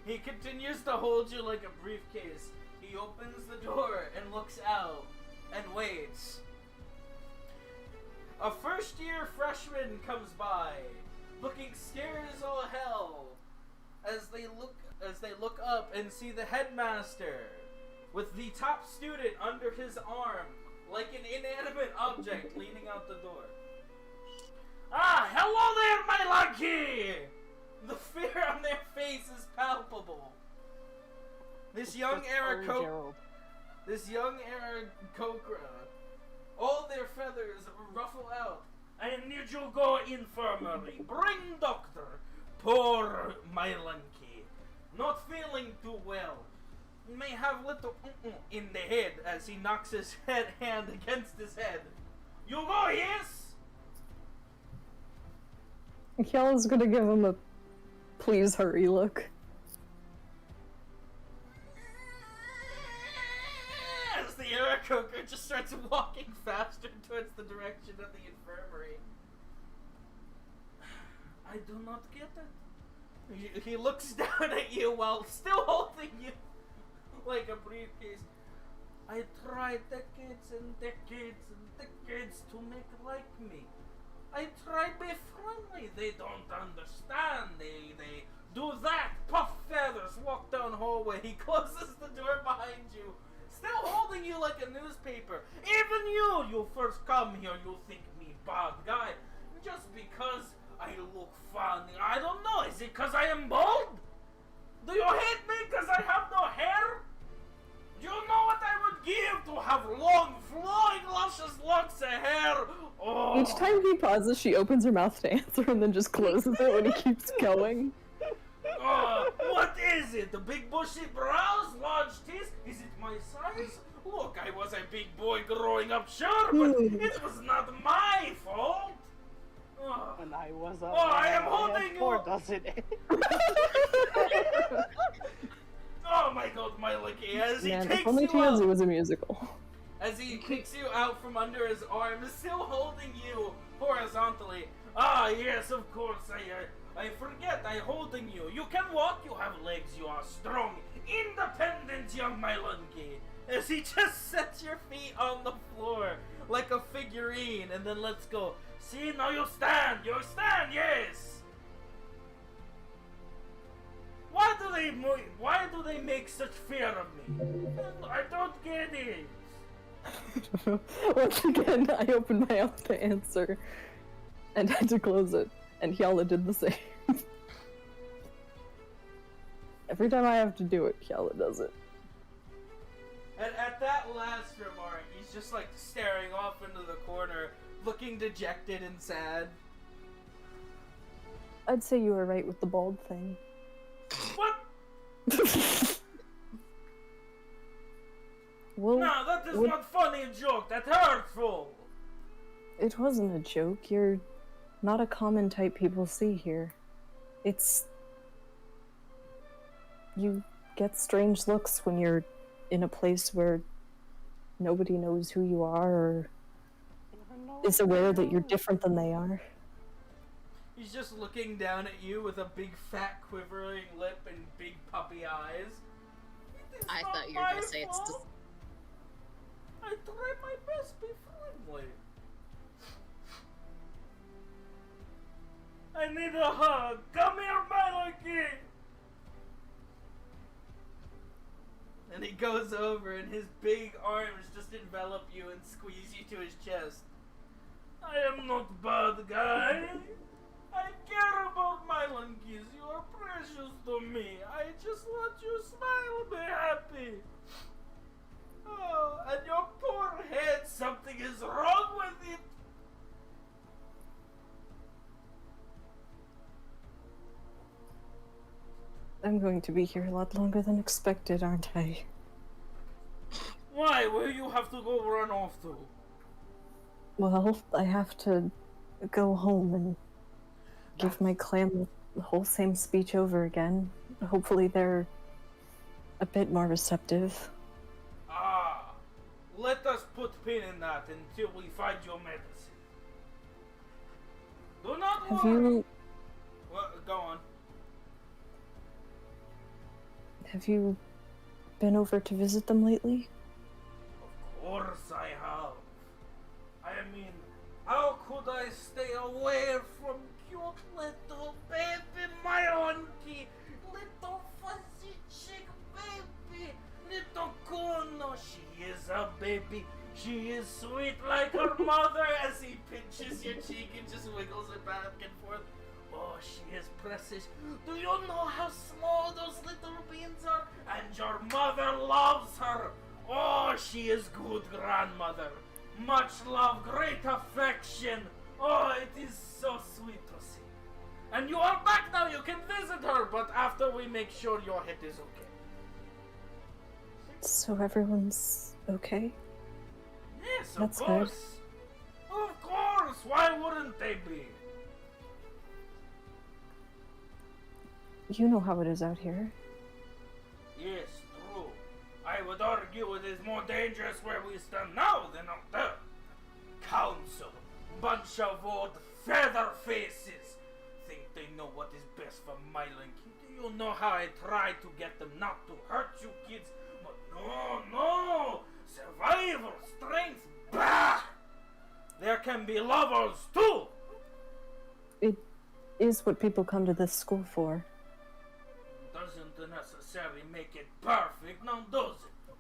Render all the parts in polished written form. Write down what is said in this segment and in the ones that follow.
He continues to hold you like a briefcase. He opens the door and looks out and waits. A first-year freshman comes by, looking scared as all hell, as they look up and see the headmaster with the top student under his arm, like an inanimate object, leaning out the door. Ah, hello there, my lucky! The fear on their face is palpable. This young Aarakocra, all their feathers ruffle out. I need you go infirmary. Bring doctor. Poor Mylanky. Not feeling too well. May have little in the head as he knocks his hand against his head. You go, yes? Kjell's gonna give him a please hurry look. As the Aarakocra just starts walking faster towards the direction of the infirmary. I do not get it. He looks down at you while still holding you like a briefcase. I tried decades and decades and decades to make like me. I try be friendly. They don't understand. They do that. Puff feathers. Walk down hallway. He closes the door behind you. Still holding you like a newspaper. Even you first come here, you think me bad guy. Just because I look funny. I don't know. Is it because I am bald? Do you hate me because I have no hair? Do you know what I would give to have long, flowing, luscious locks of hair? Oh. Each time he pauses, she opens her mouth to answer and then just closes it when he keeps going. What is it? The big bushy brows, large teeth? Is it my size? Look, I was a big boy growing up, sure, but it was not my fault. When I was I am holding you. 4 dozen. Oh my god, my lucky! As he Man, takes if only you Tiazi out, was a musical. as he kicks you out from under his arm, still holding you horizontally. Ah, yes, of course. I forget. I holding you. You can walk. You have legs. You are strong, independent, young Mylanky. As he just sets your feet on the floor like a figurine, and then let's go. See, now you stand. You stand. Yes. Why do they make such fear of me? I don't get it. Once again, I opened my mouth to answer and had to close it, and Hyala did the same. Every time I have to do it, Hyala does it. And at that last remark, he's just like staring off into the corner, looking dejected and sad. I'd say you were right with the bald thing. What? Well, No, that is not funny joke. That's hurtful. it wasn't a joke. You're not a common type people see here. You get strange looks when you're in a place where nobody knows who you are or is aware that you're different than they are. He's just looking down at you with a big fat quivering lip and big puppy eyes. I thought you were gonna say it's just... I try my best to be friendly. I need a hug. Come here, Malaki. And he goes over and his big arms just envelop you and squeeze you to his chest. I am not bad guy. I care about my monkeys. You are precious to me. I just want you smile and be happy. Oh, and your poor head, something is wrong with it. I'm going to be here a lot longer than expected, aren't I? Why? Where you have to go run off to? Well, I have to go home and give my clan the whole same speech over again. Hopefully they're a bit more receptive. Ah, let us put pin in that until we find your medicine. Do not Have worry. you... Well, go on. Have you been over to visit them lately? Of course I have. I mean, how could I stay away from cute little baby monkey? Little fuzzy chick baby. Little Kuno. She is a baby. She is sweet like her mother as he pinches your cheek and just wiggles it back and forth. Oh, she is precious. Do you know how small those little beans are? And your mother loves her. Oh, she is good grandmother. Much love, great affection. Oh, it is so sweet to see. And you are back now, you can visit her, but after we make sure your head is okay. So everyone's okay? Yes, of That's course. Of course, why wouldn't they be? You know how it is out here. Yes, true. I would argue it is more dangerous where we stand now than out there. Council, bunch of old feather faces, think they know what is best for my Linky. Do you know how I try to get them not to hurt you kids? But no, survival, strength, bah! There can be lovers too! It is what people come to this school for. Doesn't necessarily make it perfect, now does it?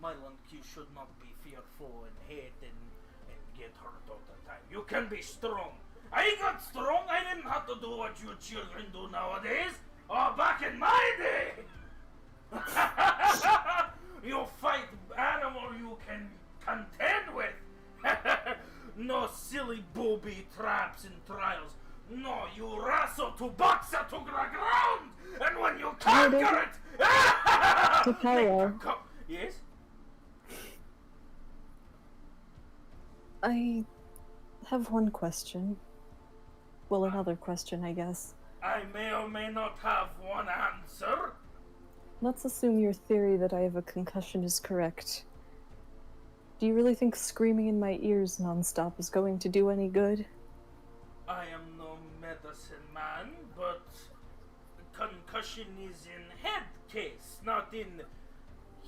My Linky should not be fearful and hate and get hurt all the time. You can be strong. I got strong. I didn't have to do what you children do nowadays. Oh, back in my day. You fight animal you can contend with. No silly booby traps and trials. No, you wrestle to box it to the ground. And when you conquer it. Yes? I have one question. Well, another question, I guess. I may or may not have one answer. Let's assume your theory that I have a concussion is correct. Do you really think screaming in my ears nonstop is going to do any good? I am no medicine man, but concussion is in head case, not in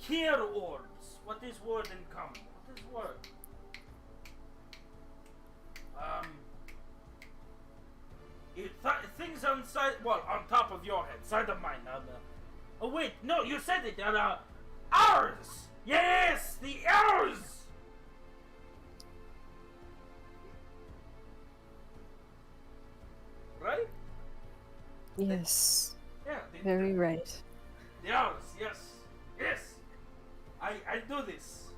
ear orbs. What is word in common? What is word? Things on side, well, on top of your head, side of mine. Oh wait, no, you said it. Ours. Yes, the ours. Right? Yes. Yeah. Very right. The ours. Yes. Yes. I do this.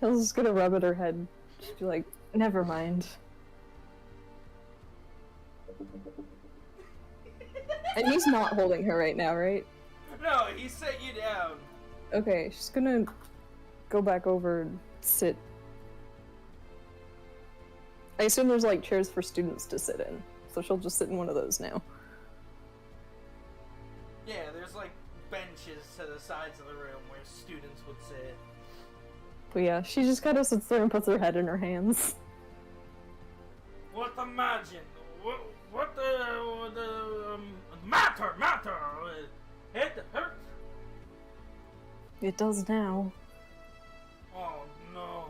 Kill's just gonna rub at her head. Just be like, never mind. And he's not holding her right now, right? No, he set you down. Okay, she's gonna go back over and sit. I assume there's like chairs for students to sit in, so she'll just sit in one of those now. Yeah, there's like benches to the sides of the room where students would sit. But yeah, she just kind of sits there and puts her head in her hands. What imagine? What matter? Head hurt? It does now. Oh no.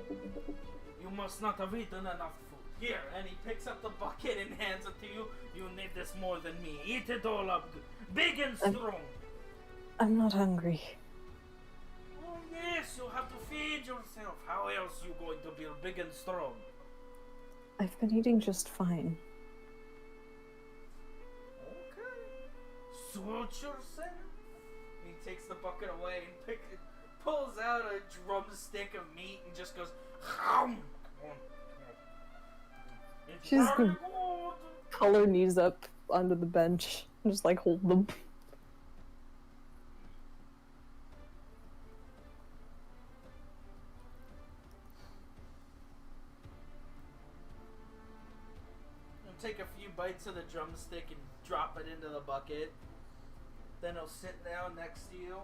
You must not have eaten enough food. Here, and he picks up the bucket and hands it to you. You need this more than me. Eat it all up. Big and strong. I'm not hungry. Oh yes, you have to feed yourself. How else you going to be big and strong? I've been eating just fine. Okay. Suit yourself. He takes the bucket away and pulls out a drumstick of meat and just goes. She's gonna pull her knees up onto the bench and just like hold them. Take a few bites of the drumstick and drop it into the bucket. Then he'll sit down next to you.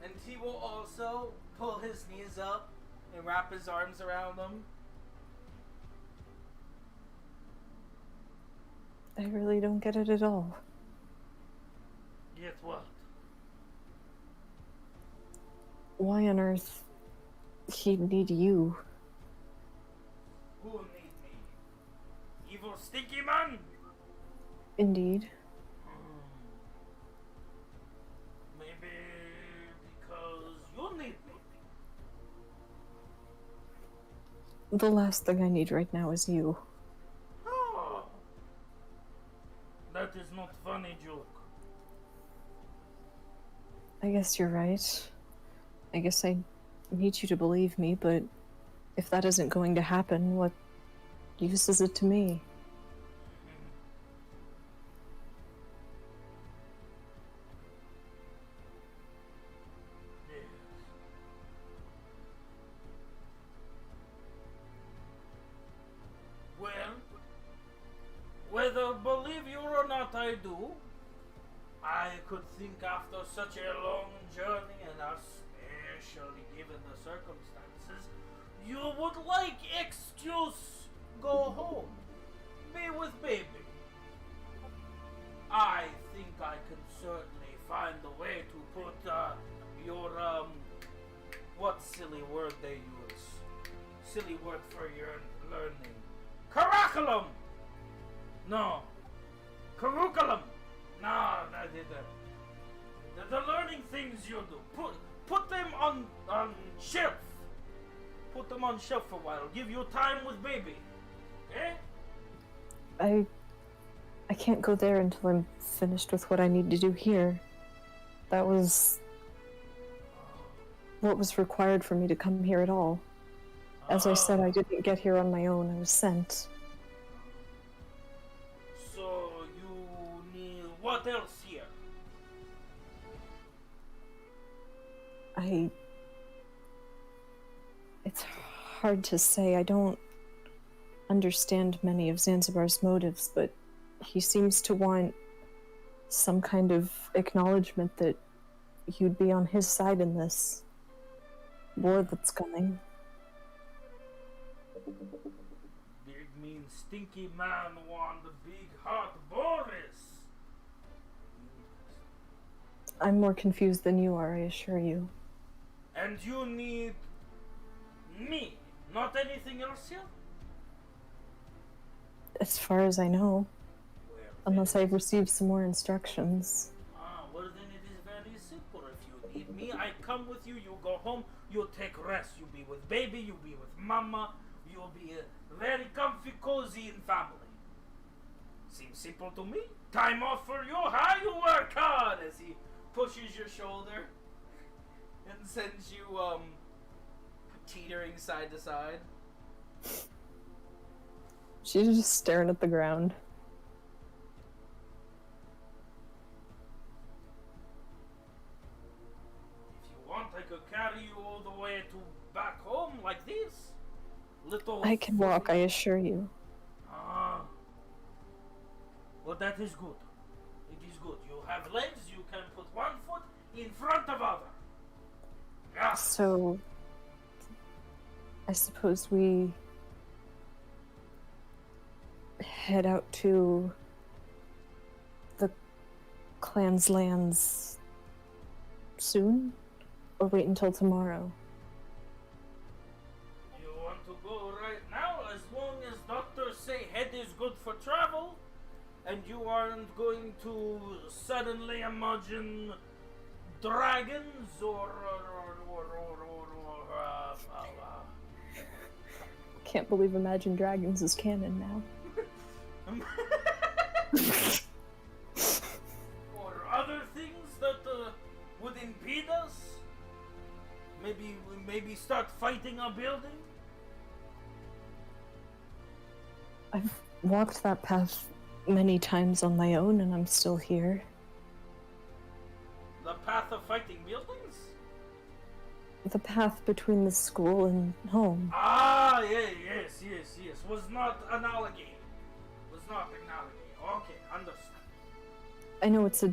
And he will also pull his knees up and wrap his arms around them. I really don't get it at all. Get what? Why on earth he'd need you? Who need me? Evil stinky man? Indeed. Maybe because you need me. The last thing I need right now is you. Oh, that is not funny joke. I guess you're right. I guess I need you to believe me, but if that isn't going to happen, what use is it to me? Yes. Well, whether believe you or not I do, I could think after such a long journey and especially given the circumstances, you would like excuse go home. Be with baby. I think I can certainly find a way to put your what silly word they use? Silly word for your learning. Curriculum! No. Curriculum! No, that did the learning things you do. Put them on shelf. Put them on shelf for a while. Give you time with baby. Okay? I can't go there until I'm finished with what I need to do here. That was what was required for me to come here at all. As I said, I didn't get here on my own. I was sent. So you need what else here? It's hard to say. I don't understand many of Zanzibar's motives, but he seems to want some kind of acknowledgement that you'd be on his side in this war that's coming. Big mean stinky man want the big hot Boris. I'm more confused than you are, I assure you. And you need me, not anything else here? As far as I know. Well, Unless I've received some more instructions. well then it is very simple. If you need me, I come with you, you go home, you take rest. You be with baby, you be with mama, you'll be very comfy, cozy in family. Seems simple to me. Time off for you, how you work hard, as he pushes your shoulder and sends you teetering side to side. She's just staring at the ground. If you want, I could carry you all the way to back home like this. Little. I can walk, I assure you. Well, that is good. It is good. You have legs. You can put one foot in front of other. Yeah. So, I suppose we head out to the clan's lands soon? Or wait until tomorrow? You want to go right now? As long as doctors say head is good for travel, and you aren't going to suddenly imagine dragons or Can't believe Imagine Dragons is canon now. or other things that would impede us. Maybe start fighting a building. I've walked that path many times on my own and I'm still here. The path of fighting buildings? The path between the school and home. Ah, yes. Was not analogy. Okay, understand. I know it's a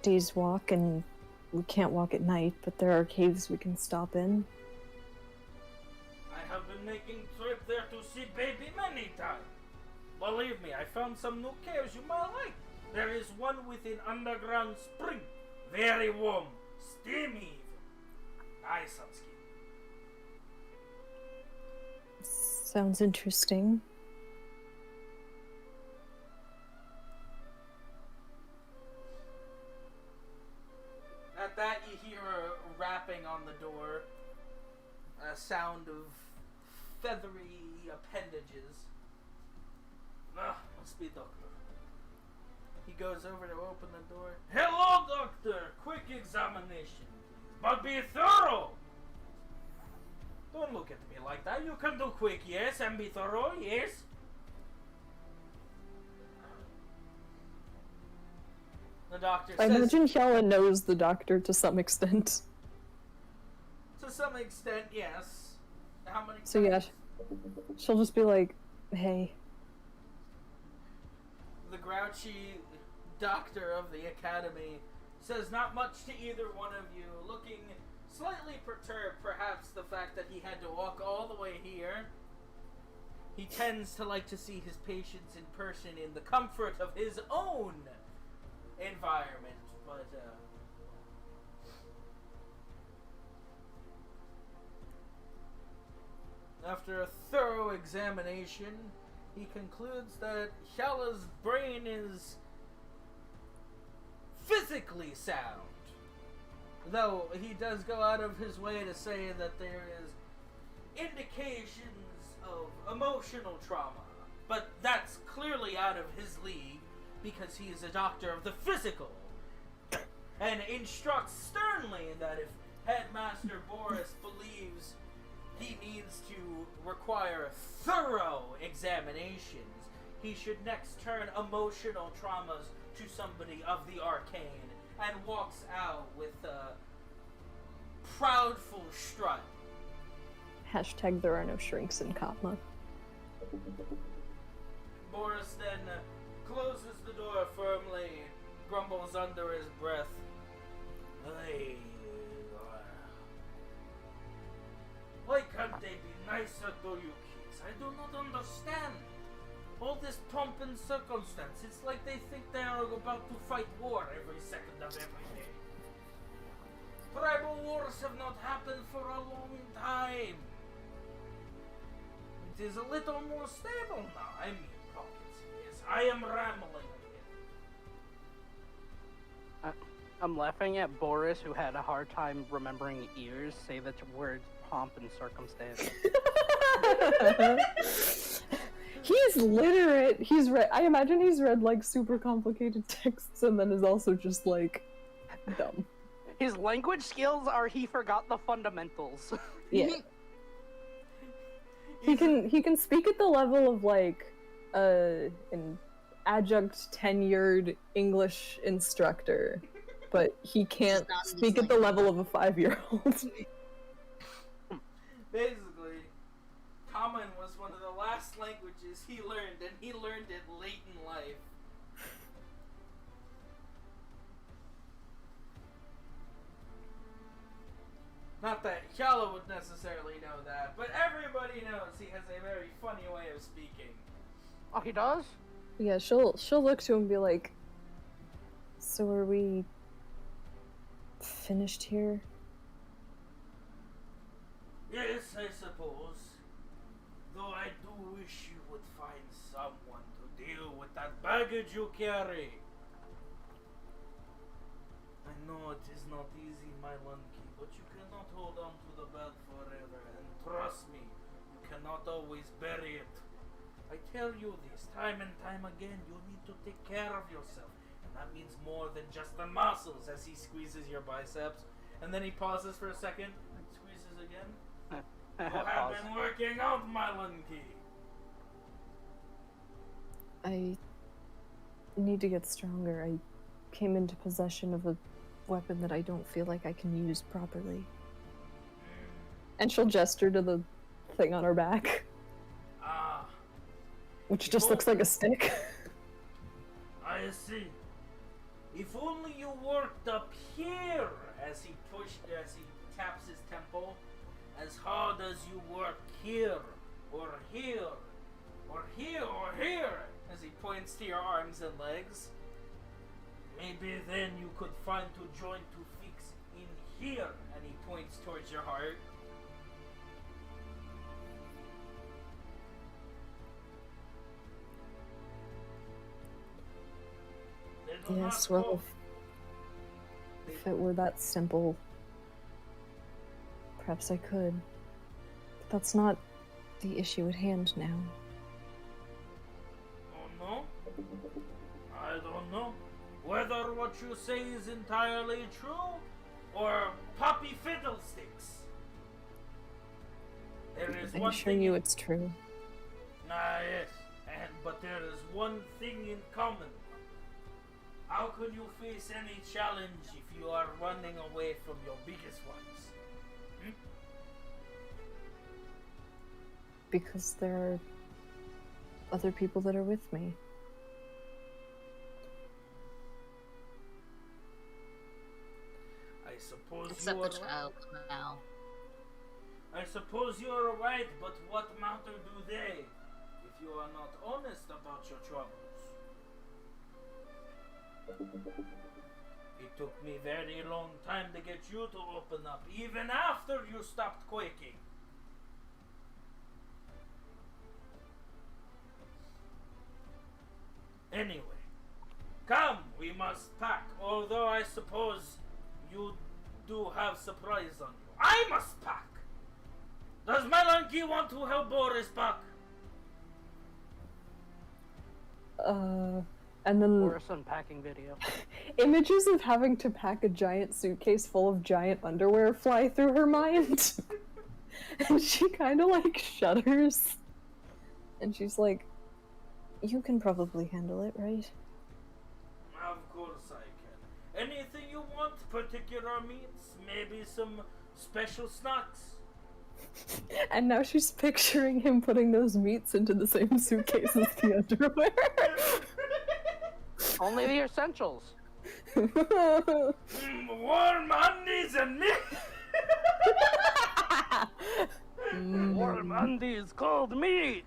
day's walk and we can't walk at night, but there are caves we can stop in. I have been making trip there to see baby many times. Believe me, I found some new caves you might like. There is one with an underground spring. Very warm. Steamy even. Ice on skin. Sounds interesting. At that, you hear a rapping on the door. A sound of feathery appendages. Must be doctor. He goes over to open the door. Hello, doctor! Quick examination, please. But be thorough! Don't look at me like that. You can do quick, yes, and be thorough, yes? The doctor I says... imagine Hyala knows the doctor to some extent. To some extent, yes. How many So yeah, times? she'll just be like, hey. The grouchy doctor of the academy says not much to either one of you, looking slightly perturbed, perhaps the fact that he had to walk all the way here. He tends to like to see his patients in person in the comfort of his own environment, but after a thorough examination, he concludes that Hyala's brain is physically sound. Though he does go out of his way to say that there is indications of emotional trauma. But that's clearly out of his league because he is a doctor of the physical. And instructs sternly that if Headmaster Boris believes he needs to require thorough examinations, he should next turn emotional traumas to somebody of the arcane, and walks out with a proudful strut. Hashtag there are no shrinks in Katma. Boris then closes the door firmly, grumbles under his breath. Hey, why can't they be nicer to you kids? I do not understand. All this pomp and circumstance, it's like they think they are about to fight war every second of every day. Tribal wars have not happened for a long time. It is a little more stable now. I mean, pockets. Yes, I am rambling again. I'm laughing at Boris, who had a hard time remembering ears, say the words pomp and circumstance. He's literate. He's read. I imagine he's read like super complicated texts and then is also just like dumb. His language skills are he forgot the fundamentals. Yeah. He can speak at the level of like an adjunct tenured English instructor, but he can't speak at the level of a 5-year-old. Basically, Common was one of the last languages he learned, and he learned it late in life. Not that Hyala would necessarily know that, but everybody knows he has a very funny way of speaking. Oh, he does? Yeah, she'll look to him and be like, so are we finished here? Yes, I suppose. Though I do wish you would find someone to deal with that baggage you carry. I know it is not easy, my Lunky, but you cannot hold on to the bed forever, and trust me, you cannot always bury it. I tell you this time and time again, you need to take care of yourself, and that means more than just the muscles, as he squeezes your biceps, and then he pauses for a second, and squeezes again. You have been working out, my Lunky. I need to get stronger. I came into possession of a weapon that I don't feel like I can use properly. And she'll gesture to the thing on her back. Ah. Which just looks like a stick. I see. If only you worked up here, as he taps his temple, as hard as you work here, or here, or here, or here, as he points to your arms and legs. maybe then you could find to join to fix in here. And he points towards your heart. They do Yes, not well, go- if it were that simple, perhaps I could. But that's not the issue at hand now. Oh no? I don't know. Whether what you say is entirely true or poppy fiddlesticks. There is I one assure thing you it's true. yes. But there is one thing in common. How can you face any challenge if you are running away from your biggest ones? Hmm? Because there are other people that are with me. I suppose Except you the are child now. I suppose you are right, but what matter do they if you are not honest about your troubles? It took me very long time to get you to open up, even after you stopped quaking. Anyway, come, we must pack, although I suppose you do have surprise on you. I must pack! Does Melanky want to help Boris pack? And then Boris unpacking video. images of having to pack a giant suitcase full of giant underwear fly through her mind. And she kind of like shudders. And she's like, you can probably handle it, right? Of course I can. Anything you want? Particular meats? Maybe some special snacks? And now she's picturing him putting those meats into the same suitcase as the underwear. Only the essentials. Warm undies and meat! Warm undies, cold meat.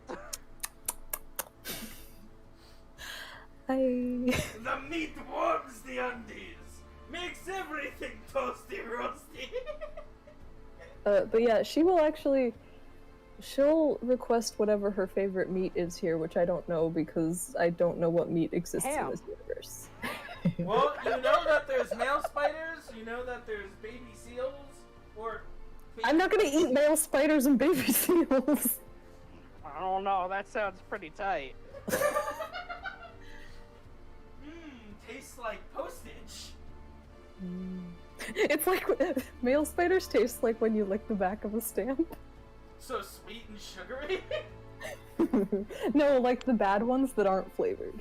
The meat warms the undies! Makes everything toasty roasty! But yeah, she'll request whatever her favorite meat is here, which I don't know because I don't know what meat exists Ham. in this universe. Well, you know that there's male spiders, you know that there's baby seals, or... I'm not gonna eat male spiders and baby seals! I don't know. That sounds pretty tight. Tastes like postage. It's like male spiders taste like when you lick the back of a stamp. So sweet and sugary? No, like the bad ones that aren't flavored.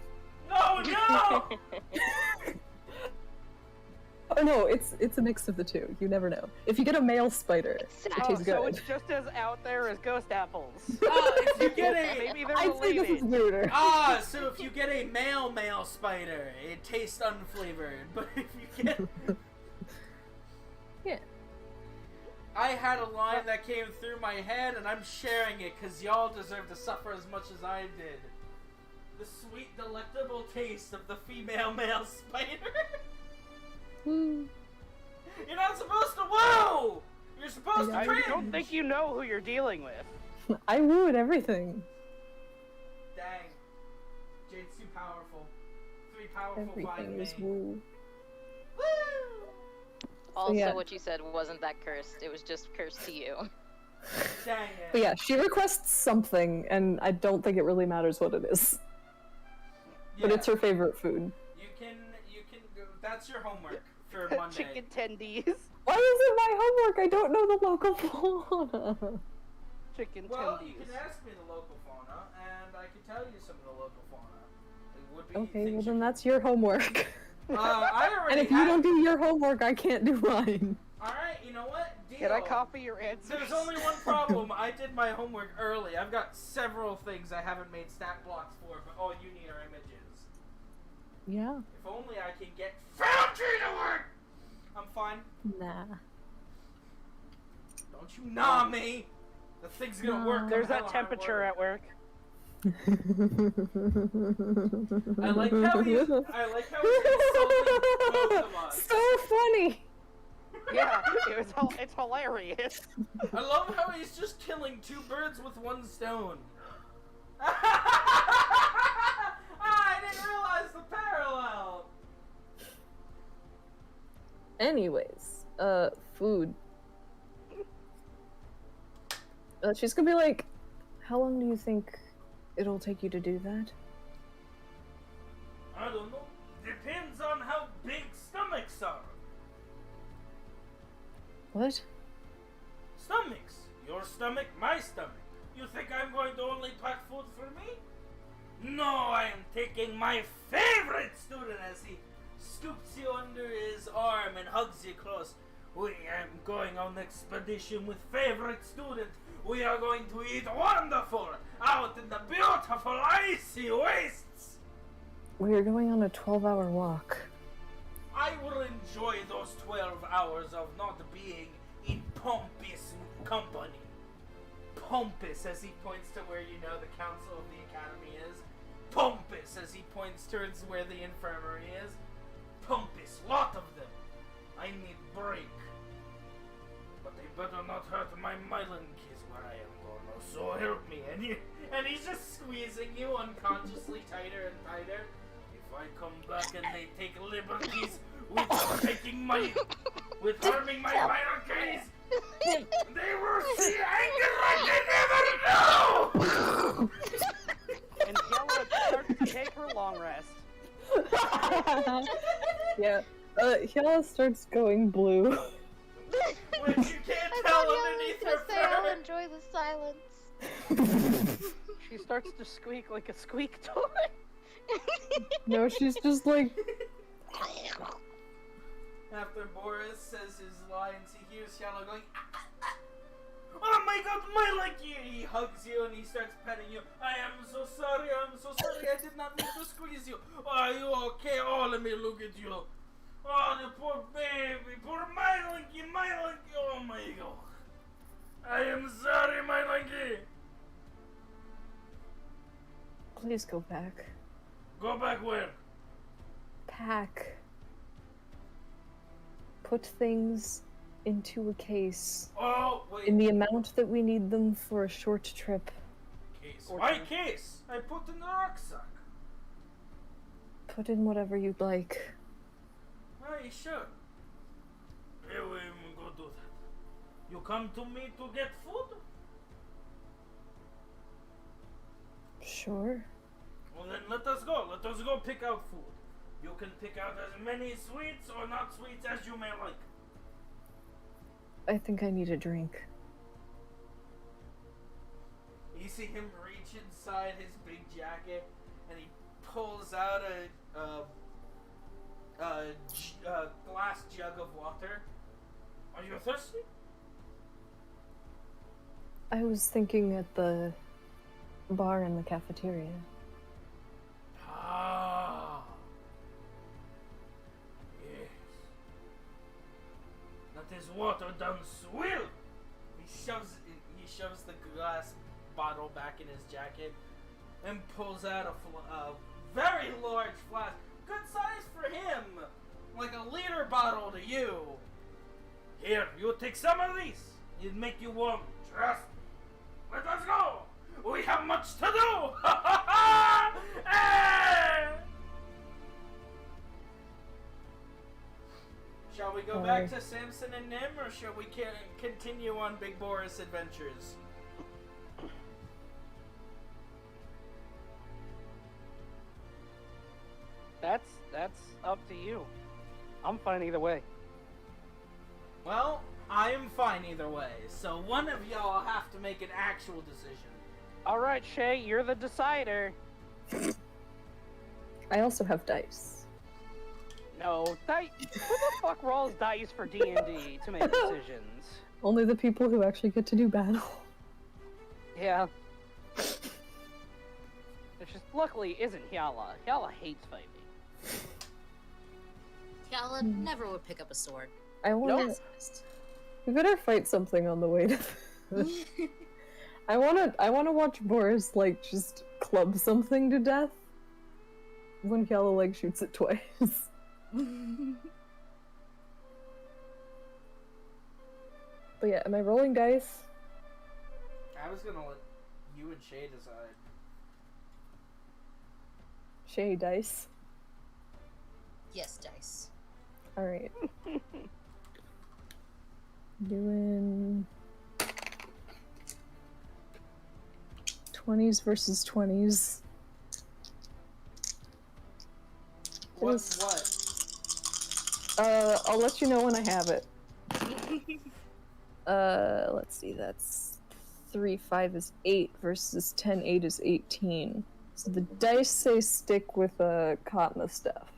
No! Oh no, it's a mix of the two. You never know. If you get a male spider, it Oh, tastes so good. it's just as out there as ghost apples. If you get a... Maybe they're I'd say this is related. weirder. So if you get a male spider, it tastes unflavored. But if you get... Yeah. I had a line that came through my head, and I'm sharing it because y'all deserve to suffer as much as I did. The sweet, delectable taste of the female male spider. Woo. You're not supposed to woo! You're supposed to I cringe! don't think you know who you're dealing with. I woo at everything. Dang. Jade's too powerful. 3 powerful, 5 Everything is main. woo. Woo! Also, Yeah. what you said wasn't that cursed. It was just cursed to you. Dang it. But yeah, she requests something, and I don't think it really matters what it is. But Yeah. it's her favorite food. You can that's your homework for Monday. Chicken tendies. Why is it my homework? I don't know the local fauna. Chicken Well, tendies. you can ask me the local fauna, and I can tell you some of the local fauna. It would be Okay, things well you then that's your homework. I already And if you have- don't do your homework, I can't do mine. Alright, you know what? Deal. Can I copy your answers? There's only one problem. I did my homework early. I've got several things I haven't made stat blocks for, but all you need are images. Yeah. If only I can get Foundry to work! I'm fine. Nah. Don't you nah me! The thing's gonna work. There's no that matter how hard temperature work. at work. I like how he's insulting was. So funny! Yeah, it's hilarious. I love how he's just killing 2 birds with 1 stone. I didn't realize the parallel. Anyways, food. She's gonna be like, how long do you think it'll take you to do that? I don't know. Depends on how big stomachs are. What? Stomachs. Your stomach, my stomach. You think I'm going to only pack food for me? No, I am taking my favorite student as he scoops you under his arm and hugs you close. We am going on expedition with favorite student. We are going to eat wonderful out in the beautiful icy wastes. We are going on a 12-hour walk. I will enjoy those 12 hours of not being in pompous company. Pompous, as he points to where you know the council of the academy is. Pompous, as he points towards where the infirmary is. Pompous, lot of them. I need break. But they better not hurt my Mylan kids where I am going. So help me. And he's just squeezing you unconsciously tighter and tighter. If I come back and they take liberties with with harming my minor kids, they will see anger like they never knew! And Yella starts to take her long rest. Yeah. Hyala starts going blue. Which you can't I tell thought underneath Yella her was gonna say I'll fur. enjoy the silence. She starts to squeak like a squeak toy. No, she's just like, After Boris says his lines, he hears Shallow going, "Oh my god, my lucky!" He hugs you and he starts petting you. I am so sorry, I did not mean to squeeze you. Are you okay? Oh, let me look at you. Oh, the poor baby, poor my lucky, oh my god. I am sorry, my lucky. please go back. Go back where? Pack. Put things into a case Oh, wait. in the amount that we need them for a short trip. Case. Or My two. case. I put in the rucksack. Put in whatever you'd like. Are you sure? Yeah, we will go do that. You come to me to get food? Sure. Well then let us go. Let us go pick out food. You can pick out as many sweets or not sweets as you may like. I think I need a drink. You see him reach inside his big jacket and he pulls out a glass jug of water. Are you thirsty? I was thinking at the bar in the cafeteria. Ah. Yes. That is water done swill. He shoves the glass bottle back in his jacket and pulls out a very large flask. Good size for him. Like a liter bottle to you. Here, you take some of these. It'll make you warm. Trust me. Let us go. We have much to do. Hey! Shall we go back to Samson and Nim, or shall we continue on Big Boris adventures? That's up to you. I'm fine either way. Well, I am fine either way, so one of y'all have to make an actual decision. All right, Shay, you're the decider. I also have dice. No, who the fuck rolls dice for D&D to make decisions? Only the people who actually get to do battle. Yeah. It's just luckily isn't Hyala. Hyala hates fighting. Yala never would pick up a sword. I want Nope. to. We better fight something on the way to. I want to watch Boris like just club something to death when Hyala like shoots it twice. But yeah, am I rolling dice? I was gonna let you and Shay decide. Shay dice. Yes, dice. Alright. Doing 20s versus 20s. What? Yes. What? I'll let you know when I have it. Let's see, that's 3, 5 is 8 versus 10, 8 is 18. So the dice say stick with Katma stuff.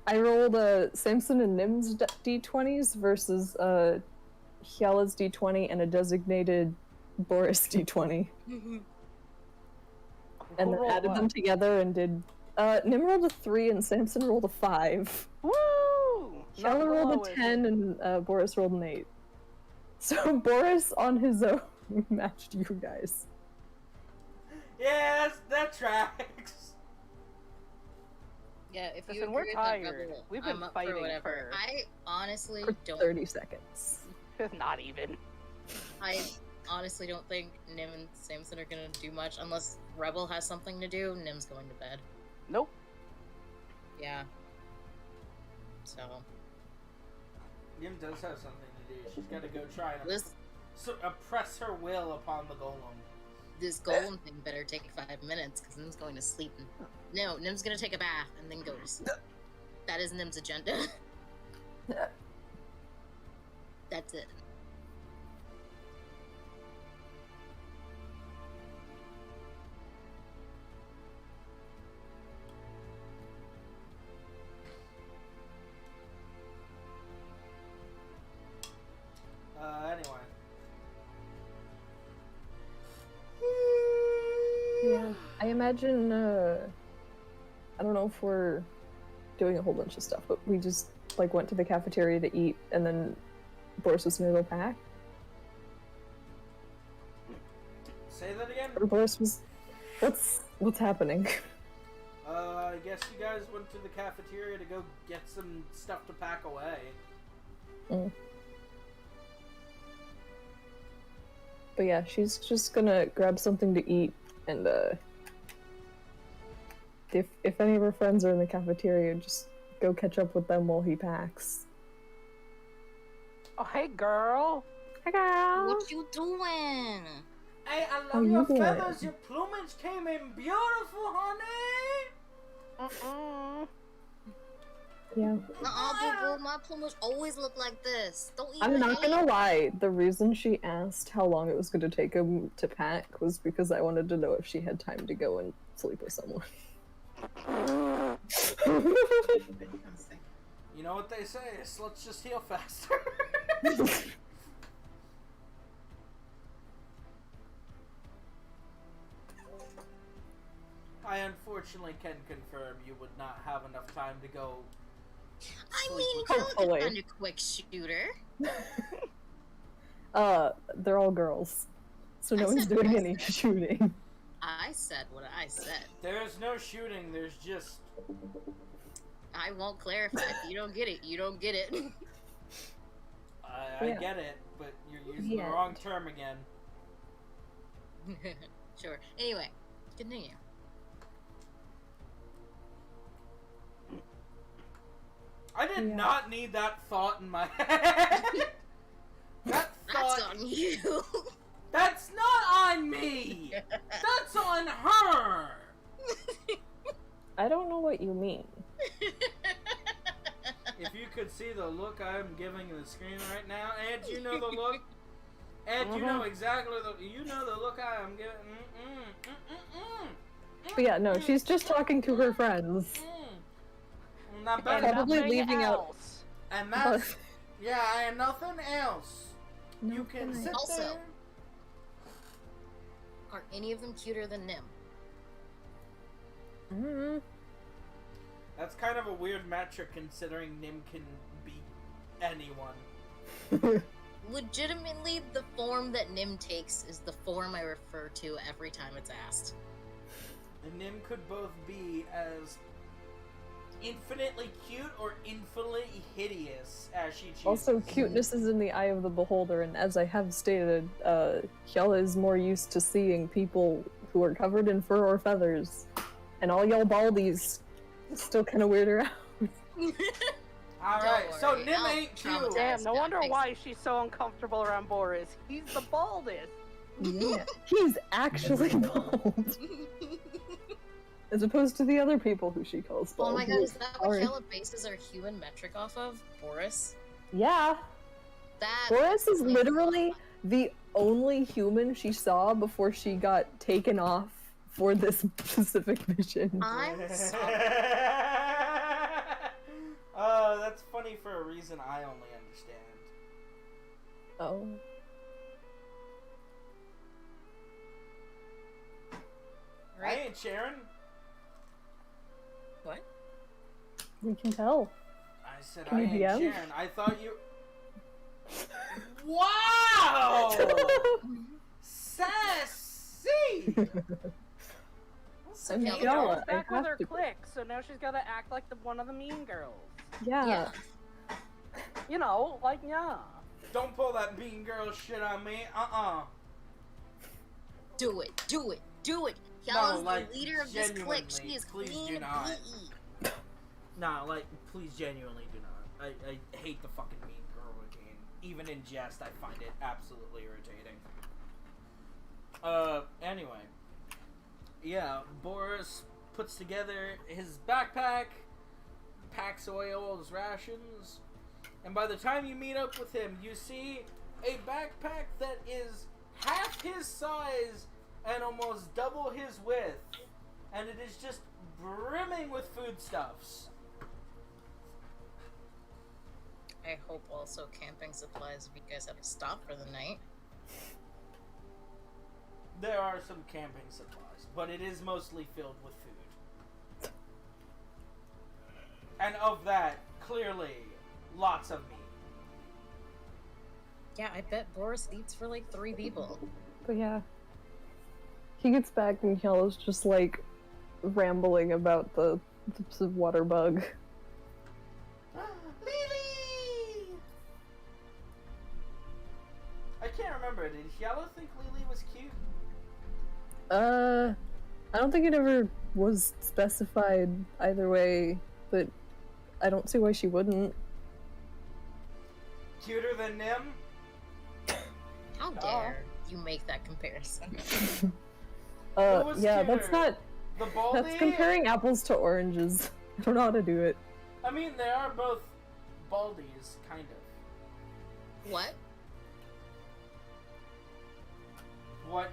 I rolled Samson and Nim's d20s versus Hyala's d20 and a designated Boris d20. And then rolled added what? them together and did. Nim rolled a 3 and Samson rolled a 5. Woo! Not Hyala the rolled lowest. a 10 and Boris rolled an 8. So Boris on his own matched you guys. Yes, that tracks. Yeah, if you Listen, agree we're with that tired. rebel, We've been I'm up fighting for whatever. for- I honestly For don't. 30 seconds. Not even. I honestly don't think Nim and Samson are gonna do much unless Rebel has something to do. Nim's going to bed. Nope. Yeah. So Nim does have something to do. She's got to go try and this oppress her will upon the golem. golem thing better take 5 minutes because Nim's going to sleep. No, Nim's gonna take a bath and then go to sleep. That is Nim's agenda. That's it. Anyway. Yeah, I imagine, I don't know if we're doing a whole bunch of stuff, but we just, like, went to the cafeteria to eat, and then Boris was gonna go pack. Say that again? Or Boris was... What's happening? I guess you guys went to the cafeteria to go get some stuff to pack away. But yeah, she's just gonna grab something to eat, and, if any of her friends are in the cafeteria, just go catch up with them while he packs. Oh, hey, girl. Hi, girl! What you doing? Hey, I How love you your doing? feathers. Your plumage came in beautiful, honey. Yeah. Boo boo, my plumage always look like this. Don't even I'm not hate. gonna lie, the reason she asked how long it was gonna take him to pack was because I wanted to know if she had time to go and sleep with someone. You know what they say, sluts just heal faster. I unfortunately can confirm you would not have enough time to go. I mean, with you're Hopefully. kind of quick shooter. They're all girls. So no I one's said doing what I any shooting. I said what I said. There's no shooting, there's just. I won't clarify. If you don't get it, you don't get it. I Yeah. get it, but you're using the Yeah. wrong term again. Sure. Anyway, continue. I did Yeah. not need that thought in my head. That thought. That's on you. That's not on me. That's on her. I don't know what you mean. If you could see the look I'm giving the screen right now, Ed, you know the look. Ed, you know exactly the look I am giving. But yeah, no, she's just talking to her friends. Now, And Betty, Probably nothing leaving out- else. and that's yeah, and nothing else. You can sit Also- there. Are any of them cuter than Nim? That's kind of a weird metric considering Nim can beat anyone. Legitimately, the form that Nim takes is the form I refer to every time it's asked. And Nim could both be as infinitely cute or infinitely hideous, as she chooses. Also, cuteness is in the eye of the beholder, and as I have stated, Hyala is more used to seeing people who are covered in fur or feathers, and all y'all baldies still kind of weird her out. Alright, Don't so worry, Nim I'll ain't cute. traumatize Damn, no wonder Fix- why she's so uncomfortable around Boris. He's the baldest. Yeah, he's actually bald, as opposed to the other people who she calls bald. Oh my god, is that what Sorry. Hyala bases our human metric off of? Boris? Yeah, That Boris is makes literally the only human she saw before she got taken off for this specific mission. I'm sorry. That's funny for a reason I only understand. Oh. I Right? ain't Sharon. What? We can tell. I said Can I you ain't DM? Sharon. I thought you. Wow! Sassy! So I'm Hyala- Hyala. She's I back with have her to- clique, so now she's gotta act like one of the mean girls. Yeah. Yeah. You know, like, yeah. Don't pull that mean girl shit on me. Do it, do it, do it! No, Hyala's like, the leader of this clique. genuinely, She is please do clean not. PE. Nah, like, please genuinely do not. I hate the fucking mean girl routine. Even in jest, I find it absolutely irritating. Anyway. Yeah, Boris puts together his backpack, packs away all his rations, and by the time you meet up with him, you see a backpack that is half his size and almost double his width, and it is just brimming with foodstuffs. I hope also camping supplies if you guys have to stop for the night. There are some camping supplies, but it is mostly filled with food. And of that, clearly, lots of meat. Yeah, I bet Boris eats for like 3 people. But yeah. He gets back and Hyala's just like rambling about the water bug. Lily! I can't remember. Did Hyala think Lily was cute? I don't think it ever was specified either way, but I don't see why she wouldn't. Cuter than Nim? How dare you make that comparison? Who was Yeah, cuter? that's not. The baldy? That's comparing apples to oranges. I don't know how to do it. I mean, they are both baldies, kind of. What? What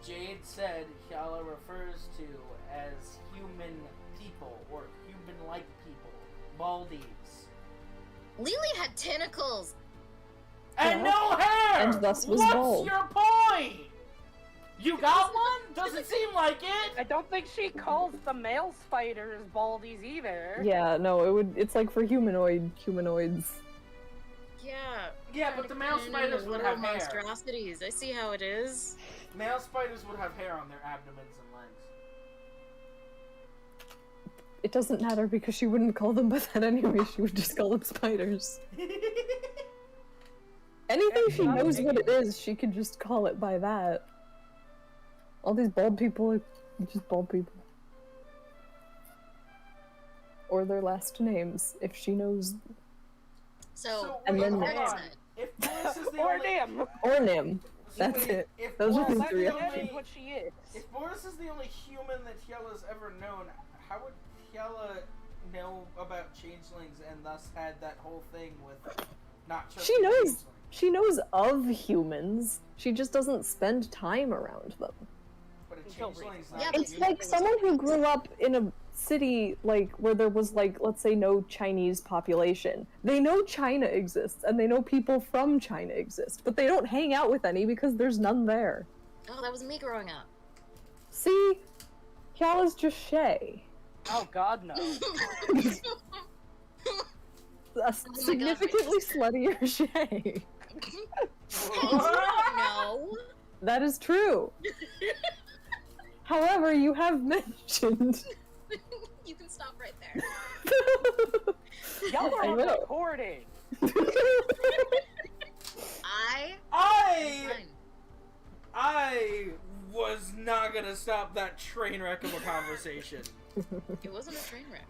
Jade said Hyala refers to as human people, or human-like people. Baldies. Lily had tentacles! And Yeah. no hair! And thus was What's bald. your point? You got one? Doesn't seem like I it! don't think she calls the male spiders baldies either. Yeah, no, it's like for humanoids. Yeah. Yeah, but the male spiders would have hair. monstrosities. I see how it is. Male spiders would have hair on their abdomens and legs. It doesn't matter because she wouldn't call them by that anyway. She would just call them spiders. Anything she not knows what big. it is, she can just call it by that. All these bald people are just bald people. Or their last names, if she knows. So, And wait, then hold next. on. If Boris is the Or only... Nim. Or Nim. That's wait, it. If Those are Boris the is three the That is only... what she is. If Boris is the only human that Hyala's ever known, how would Hyala know about changelings and thus had that whole thing with not trusting She knows. changelings? She knows of humans. She just doesn't spend time around them. But a Until changeling's recently. not Yeah, It's but like someone who grew up in a city like where there was like, let's say, no Chinese population. They know China exists and they know people from China exist, but they don't hang out with any because there's none there. oh, that was me growing up. See? Hyala's just Shay. Oh god, no. A significantly sluttier Shay. No. That is true. However, you have mentioned You can stop right there. Y'all I are will. recording. Fine. I was not gonna stop that train wreck of a conversation. It wasn't a train wreck.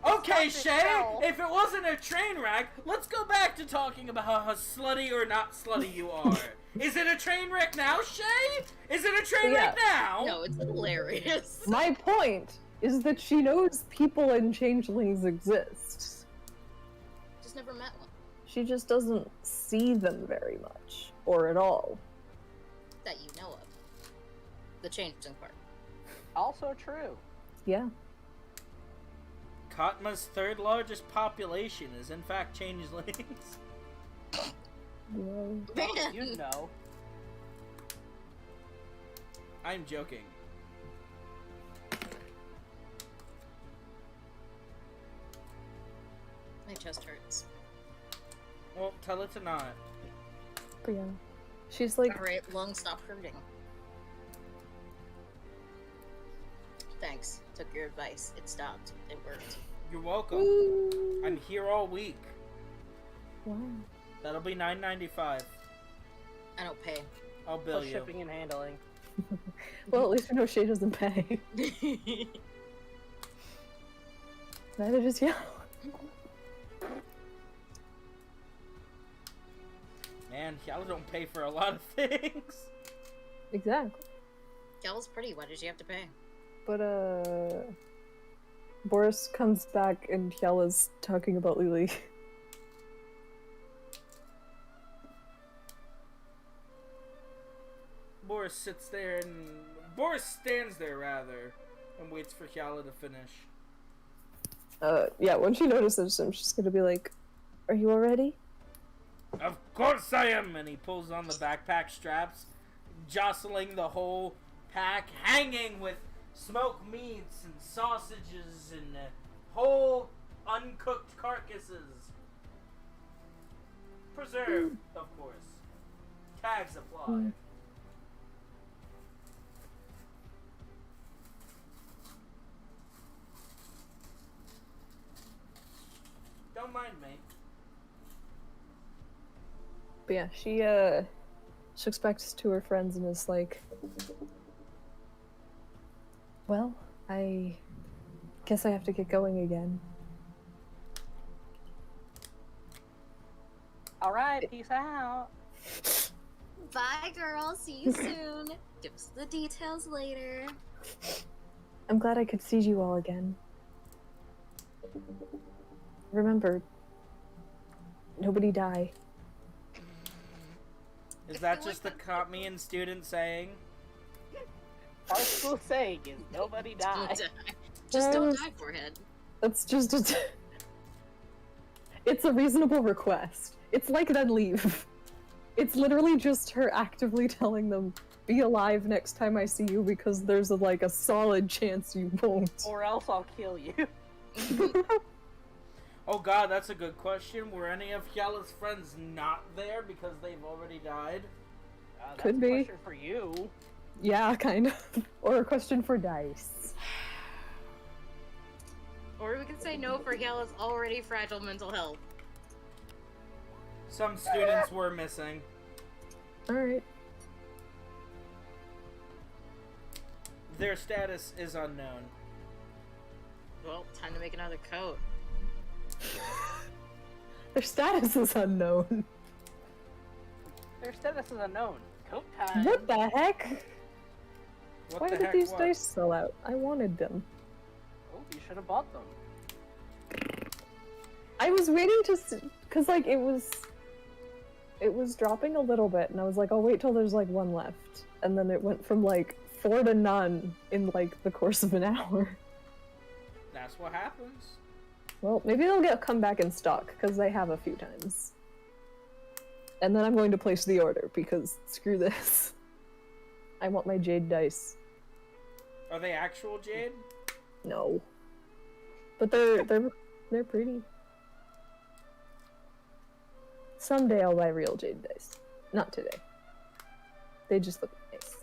Okay, Stop it Shay, now. if it wasn't a train wreck, let's go back to talking about how slutty or not slutty you are. Is it a train wreck now, Shay? Is it a train wreck now? No, it's hilarious. My point is that she knows people and changelings exist. Just never met one. She just doesn't see them very much, or at all. That you know of. The changeling part. Also true. Yeah. Katma's third largest population is in fact changelings. Well, Oh, you know. I'm joking. My chest hurts. Well, tell it to not. but yeah. She's like, Alright, lungs stop hurting. Thanks. Took your advice. It stopped. It worked. You're welcome. "Ooh." I'm here all week. Wow. That'll be $9.95. I don't pay. I'll bill Plus you. shipping and handling. Well, at least we know Shay doesn't pay. Neither does you. Man, y'all don't pay for a lot of things. Exactly. Gal's pretty. Why did you have to pay? But, Boris comes back and Yalla's talking about Lily. Boris sits there and... Boris stands there, rather, and waits for Yala to finish. Yeah, when she notices him, she's gonna be like, "Are you all ready?" Of course I am! And he pulls on the backpack straps, jostling the whole pack, hanging with smoked meats and sausages and whole uncooked carcasses. Preserved, of course. Tags apply. Don't mind me. But yeah, she looks back to her friends and is like, "Well, I guess I have to get going again." Alright, peace out. Bye, girl. See you soon. Give us the details later. I'm glad I could see you all again. Remember, nobody die. Is that just the Kotmian student saying? Our school saying is nobody Don't dies. die. Just don't die, forehead. That's just a... It's a reasonable request. It's like then leave. It's literally just her actively telling them, "Be alive next time I see you because there's a solid chance you won't." Or else I'll kill you. Oh god, that's a good question. Were any of Yala's friends not there because they've already died? That's Could a be. question for you. Yeah, kind of. Or a question for Dice. Or we could say no for Gala's already fragile mental health. Some students were missing. Alright. Their status is unknown. Well, time to make another coat. Their status is unknown. Their status is unknown. Coat time. What the heck? What Why the did heck these what? dice sell out? I wanted them. Oh, you should have bought them. I was waiting to because it was dropping a little bit, and I was like, I'll wait till there's one left, and then it went from 4 to none in the course of an hour. That's what happens. Well, maybe they'll come back in stock because they have a few times. And then I'm going to place the order because screw this. I want my jade dice. Are they actual jade? No, but they're pretty. Someday I'll buy real jade dice. Not today. They just look nice.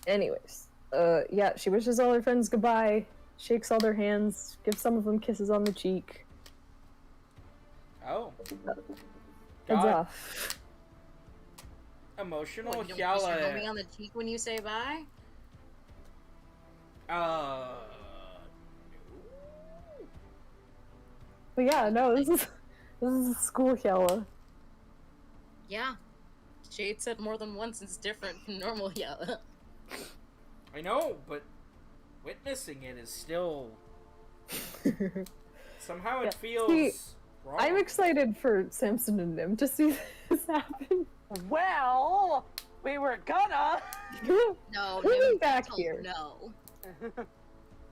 Anyways, Yeah, she wishes all her friends goodbye, shakes all their hands, gives some of them kisses on the cheek. Oh. Heads God. off. Emotional What, you don't kiss your homie Hyala. on the cheek when you say bye? But yeah, no, this is school Yella. Yeah. Jade said more than once it's different from normal Yella. I know, but witnessing it is still somehow it Yeah. feels See, wrong. I'm excited for Samson and Nim to see this happen. Well, we were gonna. No, We'll be Nim back told here. no.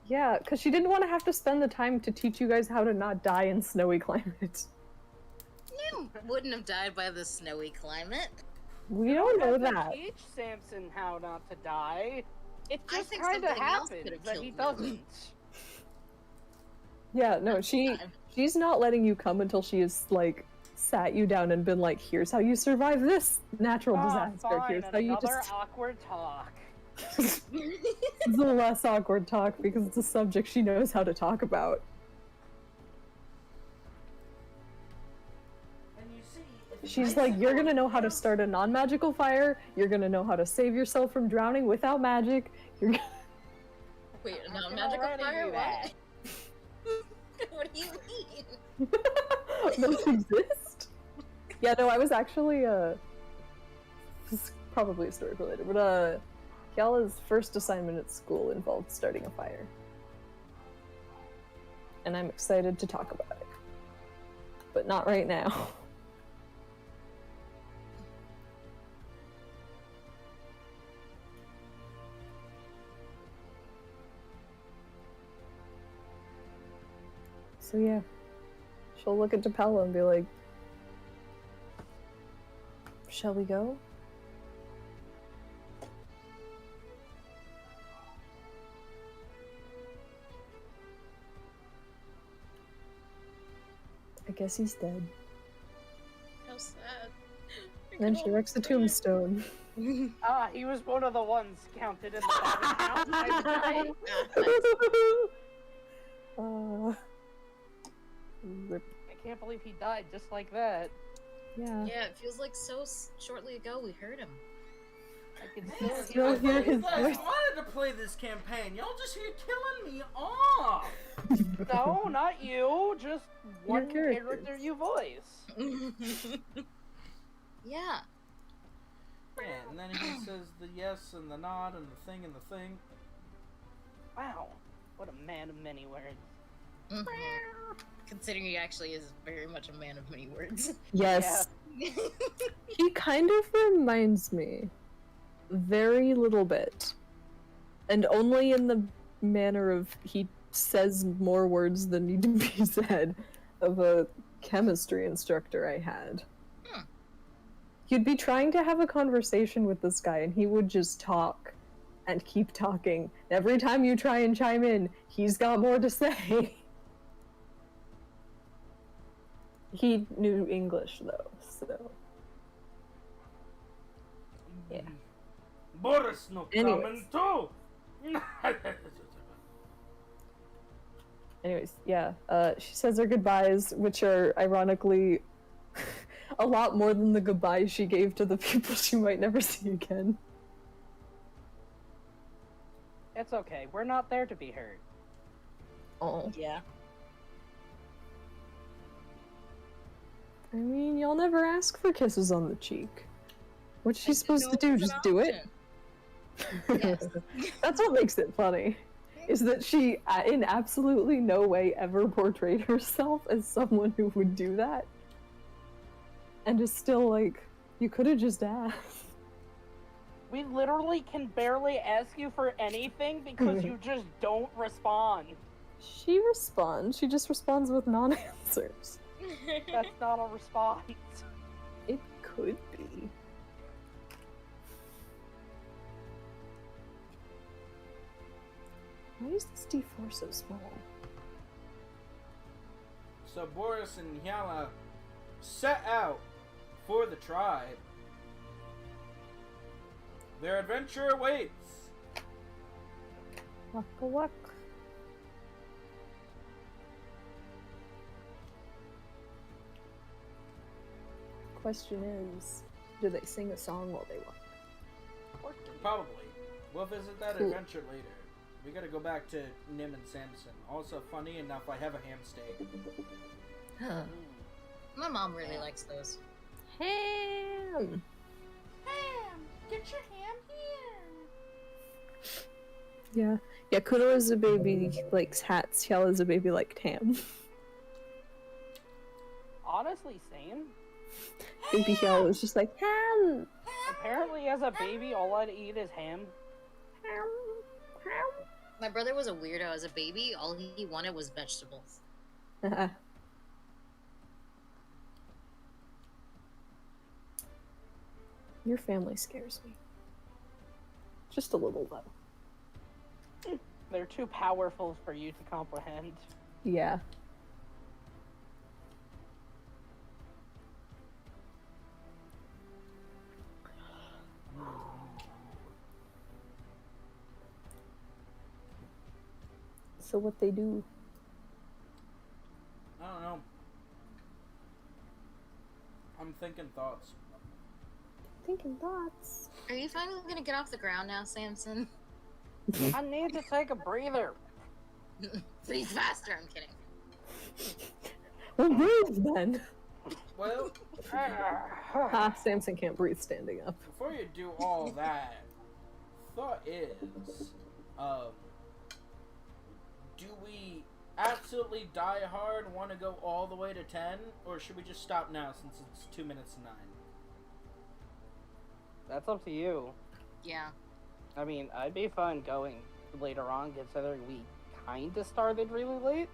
Yeah, because she didn't want to have to spend the time to teach you guys how to not die in snowy climate. Nim wouldn't have died by the snowy climate. We don't know have to that. Teach Samson how not to die. It I just think kind of something else happens could've that killed he Nim. doesn't. Yeah, no, she's not letting you come until she has like sat you down and been like, "Here's how you survive this natural disaster. Fine, Here's how you another just." awkward talk. It's a less awkward talk because it's a subject she knows how to talk about. And you see, it's She's nice like, "You're gonna about know how to this. start a non-magical fire. You're gonna know how to save yourself from drowning without magic. You're gonna." Wait, I no, can magical already fire? do What? What do you mean? Those exist? Yeah, no, I was actually, this is probably a story related, but, Yala's first assignment at school involved starting a fire. And I'm excited to talk about it. But not right now. So yeah. She'll look at Depella and be like, "Shall we go?" I guess he's dead. How sad. Then she wrecks the tombstone. Ah, he was one of the ones counted in the body count. I Rip. can't believe he died just like that. Yeah. Yeah, it feels like so shortly ago we heard him. I can Man, still Still I hear hear thought you his guys voice. wanted to play this campaign. Y'all just here killing me off. No, not you. Just one characters. character you voice. Yeah. Yeah, and then he says the yes and the nod and the thing and the thing. Wow, what a man of many words. Mhm. Considering he actually is very much a man of many words. Yes. He kind of reminds me. Very little bit. And only in the manner of he says more words than need to be said of a chemistry instructor I had. Hmm. You'd be trying to have a conversation with this guy and he would just talk and keep talking. Every time you try and chime in, he's got more to say. He knew English though, so yeah. Boris no Anyways. coming too. Anyways, yeah, she says her goodbyes, which are ironically a lot more than the goodbyes she gave to the people she might never see again. It's okay. We're not there to be hurt. Oh. Yeah. I mean, y'all never ask for kisses on the cheek. What's she supposed to do? It's an Just do it? Yes. That's what makes it funny. Is that she, in absolutely no way, ever portrayed herself as someone who would do that. And is still like, you could have just asked. We literally can barely ask you for anything because you just don't respond. She responds. She just responds with non-answers. That's not a response. It could be. Why is this D4 so small? So Boris and Hyala set out for the tribe. Their adventure awaits. Waka waka. Question is, do they sing a song while they walk? Probably. We'll visit that Cool. adventure later. We gotta go back to Nim and Samson. Also, funny enough, I have a ham steak. Huh. My mom really likes those. Ham! Ham! Get your ham here! Yeah. Yeah, Kuno as a baby likes hats, Hyel as a baby liked ham. Honestly, same. Baby Hyel was just like, ham! Apparently, as a baby, all I'd eat is ham. Ham! Ham! My brother was a weirdo as a baby. All he wanted was vegetables. Your family scares me. Just a little, though. They're too powerful for you to comprehend. Yeah. So what they do? I don't know. I'm thinking thoughts. Thinking thoughts. Are you finally gonna get off the ground now, Samson? I need to take a breather. Breathe faster. I'm kidding. Well, breathe then. Well, Ah, Samson can't breathe standing up. before you do all that, thought is, do we absolutely die hard want to go all the way to 10, or should we just stop now since it's 2 minutes to 9? That's up to you. Yeah. I mean, I'd be fine going later on, considering we kinda started really late.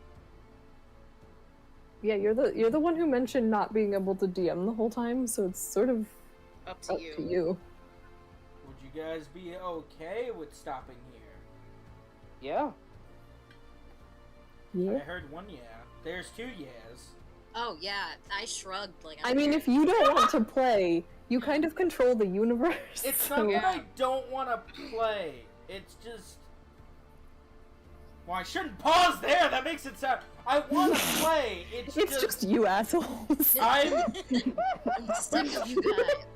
Yeah, you're the one who mentioned not being able to DM the whole time, so it's sort of Up to up you. to you. Would you guys be okay with stopping here? Yeah. I Yeah. heard one yeah. There's 2 yeahs. Oh yeah, I shrugged like. I mean, if you don't want to play, you kind of control the universe. It's so- not that I don't want to play. It's just... Well, I shouldn't pause there. That makes it sound... I want to play. It's just you assholes. I'm... I'm sick of you guys.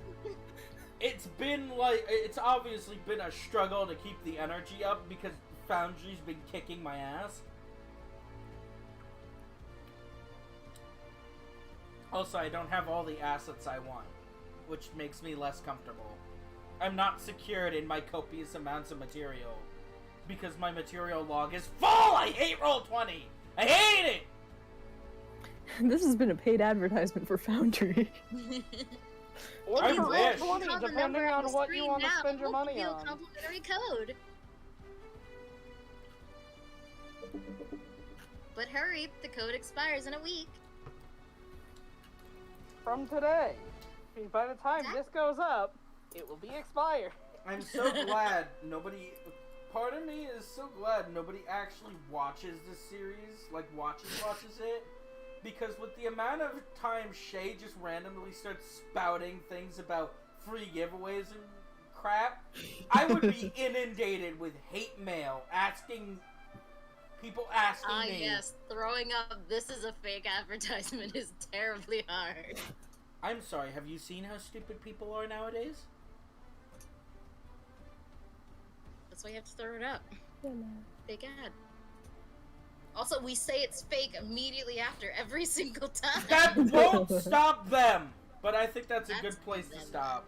It's been like... It's obviously been a struggle to keep the energy up because Foundry's been kicking my ass. Also, I don't have all the assets I want, which makes me less comfortable. I'm not secured in my copious amounts of material, because my material log is full! I hate Roll20! I hate it! This has been a paid advertisement for Foundry. Or I for wish. Roll20, Call the depending number on the what you screen want to now, spend your we'll money give you a on. complimentary code. But hurry, the code expires in a week. From today. I mean, by the time this goes up, it will be expired. I'm so glad nobody... Part of me is so glad nobody actually watches this series, like watches it, because with the amount of time Shay just randomly starts spouting things about free giveaways and crap, I would be inundated with hate mail people asking me. Yes, throwing up "this is a fake advertisement" is terribly hard. I'm sorry, have you seen how stupid people are nowadays? That's why you have to throw it up. Yeah, man. Fake ad. Also, we say it's fake immediately after every single time. That won't stop them! But I think that's a That's good place to them. stop.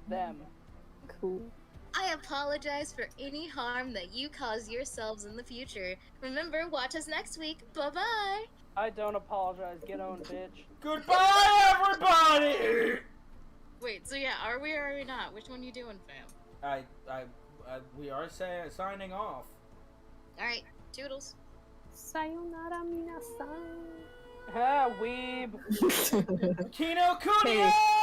Them. Cool. I apologize for any harm that you cause yourselves in the future. Remember, watch us next week. Bye-bye! I don't apologize. Get on, bitch. Goodbye, everybody! Wait, so yeah, are we or are we not? Which one you doing, fam? We are signing off. Alright, toodles. Sayonara minasan. Ha, weeb. Kino Kunio! Hey.